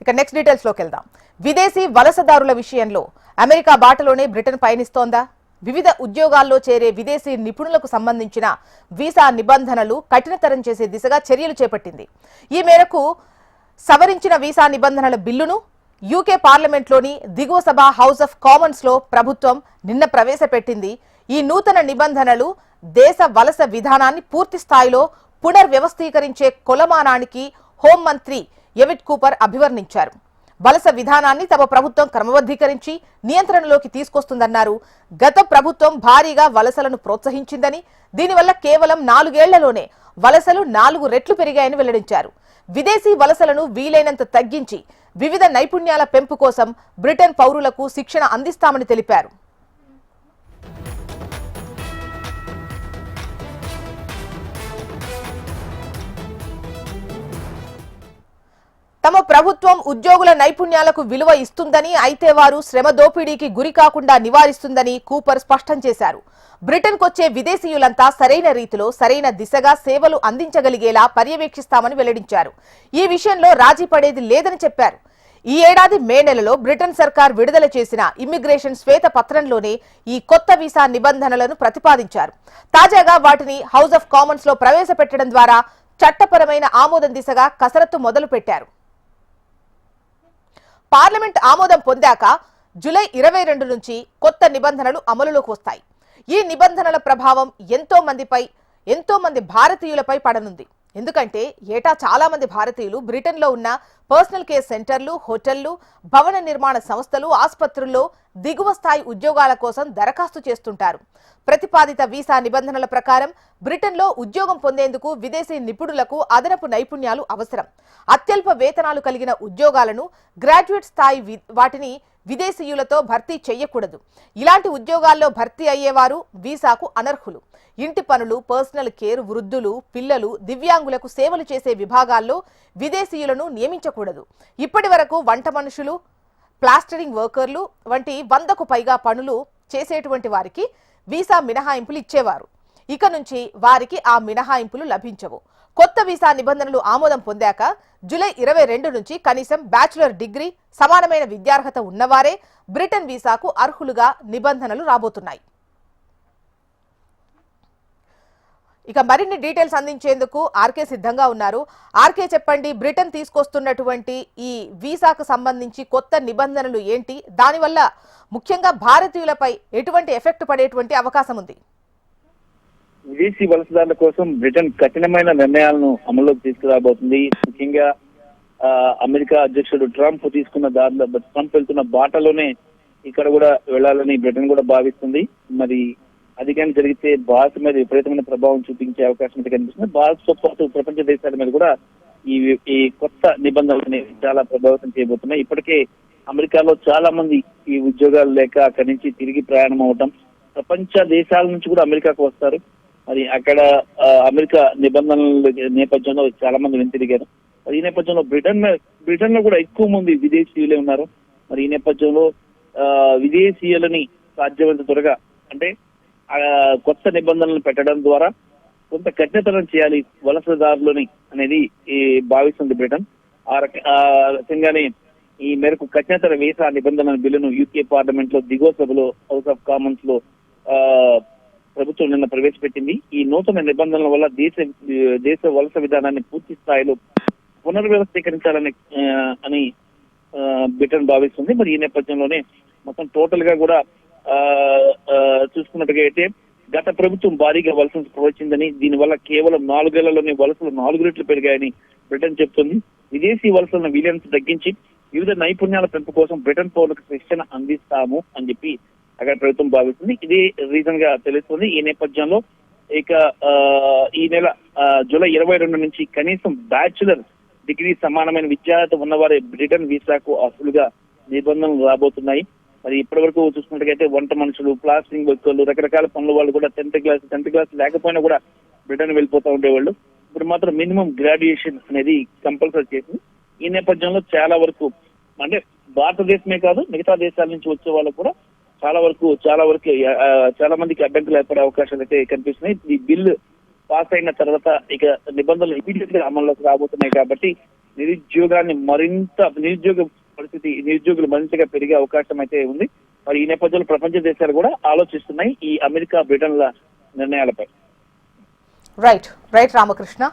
ఇక next details లోకి వెళ్దాం. విదేశీ వలసదారుల విషయంలో అమెరికా బాటలోనే బ్రిటన్ పయనిస్తోందా? వివిధ ఉద్యోగాల్లో చేరే విదేశీ నిపుణులకు సంబంధించిన వీసా నిబంధనలు కఠినతరం చేసే దిశగా చర్యలు చేపట్టింది. ఈ మేరకు సవరించిన వీసా నిబంధనల బిల్లును యూకే పార్లమెంట్లోని దిగువ సభ హౌస్ ఆఫ్ కామన్స్ లో ప్రభుత్వం నిన్న ప్రవేశపెట్టింది. ఈ నూతన నిబంధనలు దేశ వలస విధానాన్ని పూర్తి స్థాయిలో పునర్వ్యవస్థీకరించే కొలమానానికి హోంమంత్రి ఎవిట్ కూపర్ అభివర్ణించారు. వలస విధానాన్ని తమ ప్రభుత్వం క్రమబద్ధీకరించి నియంత్రణలోకి తీసుకొస్తుందన్నారు. గత ప్రభుత్వం భారీగా వలసలను ప్రోత్సహించిందని, దీనివల్ల కేవలం 4 ఏళ్లలోనే వలసలు 4 రెట్లు పెరిగాయని వెల్లడించారు. విదేశీ వలసలను వీలైనంత తగ్గించి వివిధ నైపుణ్యాల పెంపు కోసం బ్రిటన్ పౌరులకు శిక్షణ అందిస్తామని తెలిపారు. తమ ప్రభుత్వం ఉద్యోగుల నైపుణ్యాలకు విలువ ఇస్తుందని, అయితే వారు శ్రమ దోపిడీకి గురి కాకుండా నివారిస్తుందని కూపర్ స్పష్టం చేశారు. బ్రిటన్కొచ్చే విదేశీయులంతా సరైన రీతిలో సరైన దిశగా సేవలు అందించగలిగేలా పర్యవేక్షిస్తామని వెల్లడించారు. ఈ విషయంలో రాజీ పడేది లేదని చెప్పారు. ఈ ఏడాది మే నెలలో బ్రిటన్ సర్కార్ విడుదల చేసిన ఇమ్మిగ్రేషన్ శ్వేత పత్రంలోనే ఈ కొత్త వీసా నిబంధనలను ప్రతిపాదించారు. తాజాగా వాటిని హౌస్ ఆఫ్ కామన్స్ లో ప్రవేశపెట్టడం ద్వారా చట్టపరమైన ఆమోదం దిశగా కసరత్తు మొదలు పెట్టారు. పార్లమెంట్ ఆమోదం పొందాక జూలై 22 నుంచి కొత్త నిబంధనలు అమలులోకి వస్తాయి. ఈ నిబంధనల ప్రభావం ఎంతో మంది భారతీయులపై పడనుంది. ఎందుకంటే ఏటా చాలా మంది భారతీయులు బ్రిటన్లో ఉన్న పర్సనల్ కేర్ సెంటర్లు, హోటళ్లు, భవన నిర్మాణ సంస్థలు, ఆసుపత్రుల్లో దిగువ స్థాయి ఉద్యోగాల కోసం దరఖాస్తు చేస్తుంటారు. ప్రతిపాదిత వీసా నిబంధనల ప్రకారం బ్రిటన్లో ఉద్యోగం పొందేందుకు విదేశీ నిపుణులకు అదనపు నైపుణ్యాలు అవసరం. అత్యల్ప వేతనాలు కలిగిన ఉద్యోగాలను, గ్రాడ్యుయేట్ స్థాయి వాటిని విదేశీయులతో భర్తీ చేయకూడదు. ఇలాంటి ఉద్యోగాల్లో భర్తీ అయ్యేవారు వీసాకు అనర్హులు. ఇంటి పనులు, పర్సనల్ కేర్, వృద్ధులు, పిల్లలు, దివ్యాంగులకు సేవలు చేసే విభాగాల్లో విదేశీయులను నియమించకూడదు. ఇప్పటి వరకు వంట మనుషులు, ప్లాస్టరింగ్ వర్కర్లు వంటి 100కు పైగా పనులు చేసేటువంటి వారికి వీసా మినహాయింపులు ఇచ్చేవారు. ఇక నుంచి వారికి ఆ మినహాయింపులు లభించవు. కొత్త వీసా నిబంధనలు ఆమోదం పొందాక జూలై 22 నుంచి కనీసం బ్యాచులర్ డిగ్రీ, సమానమైన విద్యార్హత ఉన్నవారే బ్రిటన్ వీసాకు అర్హులుగా నిబంధనలు రాబోతున్నాయి. ఇక మరిన్ని డీటెయిల్స్ అందించేందుకు ఆర్కే సిద్ధంగా ఉన్నారు. ఆర్కే, చెప్పండి, బ్రిటన్ తీసుకొస్తున్నటువంటి ఈ వీసాకు సంబంధించి కొత్త నిబంధనలు ఏంటి? దానివల్ల ముఖ్యంగా భారతీయులపై ఎటువంటి ఎఫెక్ట్ పడేటువంటి అవకాశం ఉంది? విదేశీ వలసదారుల కోసం బ్రిటన్ కఠినమైన నిర్ణయాలను అమల్లోకి తీసుకురాబోతుంది. ముఖ్యంగా అమెరికా అధ్యక్షుడు ట్రంప్ వెళ్తున్న బాటలోనే ఇక్కడ కూడా వెళ్లాలని బ్రిటన్ కూడా భావిస్తుంది. మరి అది కానీ జరిగితే భారత్ మీద విపరీతమైన ప్రభావం చూపించే అవకాశం అయితే కనిపిస్తుంది. భారత్ తో పాటు ప్రపంచ దేశాల మీద కూడా ఈ కొత్త నిబంధనలు చాలా ప్రభావితం చేయబోతున్నాయి. ఇప్పటికే అమెరికాలో చాలా మంది ఈ ఉద్యోగాలు లేక అక్కడి నుంచి తిరిగి ప్రయాణం అవటం, ప్రపంచ దేశాల నుంచి కూడా అమెరికాకు వస్తారు. మరి అక్కడ అమెరికా నిబంధనల నేపథ్యంలో చాలా మంది వెనుతిరిగారు. మరి ఈ నేపథ్యంలో బ్రిటన్ లో కూడా ఎక్కువ మంది విదేశీయులే ఉన్నారు. మరి ఈ నేపథ్యంలో విదేశీయులని సాధ్యమైనంత త్వరగా అంటే కొత్త నిబంధనలు పెట్టడం ద్వారా కొంత కఠినతరం చేయాలి వలసదారులని అనేది భావిస్తుంది బ్రిటన్. ఆ రకంగానే ఈ మేరకు కఠినతర వీసా నిబంధనల బిల్లును యూకే పార్లమెంట్ లో దిగువ సభలో హౌస్ ఆఫ్ కామన్స్ లో ప్రభుత్వం నిన్న ప్రవేశపెట్టింది. ఈ నూతన నిబంధనల వల్ల దేశ వలస విధానాన్ని పూర్తి స్థాయిలో పునర్వ్యవస్థీకరించాలని బ్రిటన్ భావిస్తుంది. మరి ఈ నేపథ్యంలోనే మొత్తం టోటల్ గా కూడా చూసుకున్నట్టుగా అయితే గత ప్రభుత్వం భారీగా వలసలు ప్రవచిందని, దీనివల్ల కేవలం 4 ఏళ్లలోనే వలసలు 4 రెట్లు పెరిగాయని బ్రిటన్ చెప్తుంది. విదేశీ వలసలను వీలైనంత తగ్గించి వివిధ నైపుణ్యాల పెంపు కోసం బ్రిటన్ పౌరులకు శిక్షణ అందిస్తాము అని చెప్పి అక్కడ ప్రభుత్వం భావిస్తుంది. ఇది రీజన్ గా తెలుస్తుంది. ఈ నేపథ్యంలో ఇక ఈ నెల జూలై 22 నుంచి కనీసం బ్యాచులర్ డిగ్రీ సమానమైన విద్యార్హత ఉన్నవారే బ్రిటన్ వీసాకు అర్హులుగా నిబంధనలు రాబోతున్నాయి. మరి ఇప్పటి వరకు చూసుకున్నట్టుగైతే వంట మనుషులు, ప్లాస్టరింగ్ వర్కర్లు, రకరకాల పనుల వాళ్ళు కూడా 10th క్లాస్ లేకపోయినా కూడా బ్రిటన్ వెళ్ళిపోతూ ఉండేవాళ్ళు. ఇప్పుడు మాత్రం మినిమం గ్రాడ్యుయేషన్ అనేది కంపల్సరీ చేసింది. ఈ నేపథ్యంలో చాలా వరకు అంటే భారతదేశమే కాదు మిగతా దేశాల నుంచి వచ్చే వాళ్ళకు కూడా చాలా మందికి అడ్డంకులు ఏర్పడే అవకాశాలు అయితే కనిపిస్తున్నాయి. ఈ బిల్ పాస్ అయిన తర్వాత ఇక నిబంధనలు ఇమీడియట్ గా అమల్లోకి రాబోతున్నాయి కాబట్టి నిరుద్యోగులు మరింతగా పెరిగే అవకాశం అయితే ఉంది. మరి ఈ నేపథ్యంలో ప్రపంచ దేశాలు కూడా ఆలోచిస్తున్నాయి ఈ అమెరికా బ్రిటన్ల నిర్ణయాలపై. రైట్ రామకృష్ణ.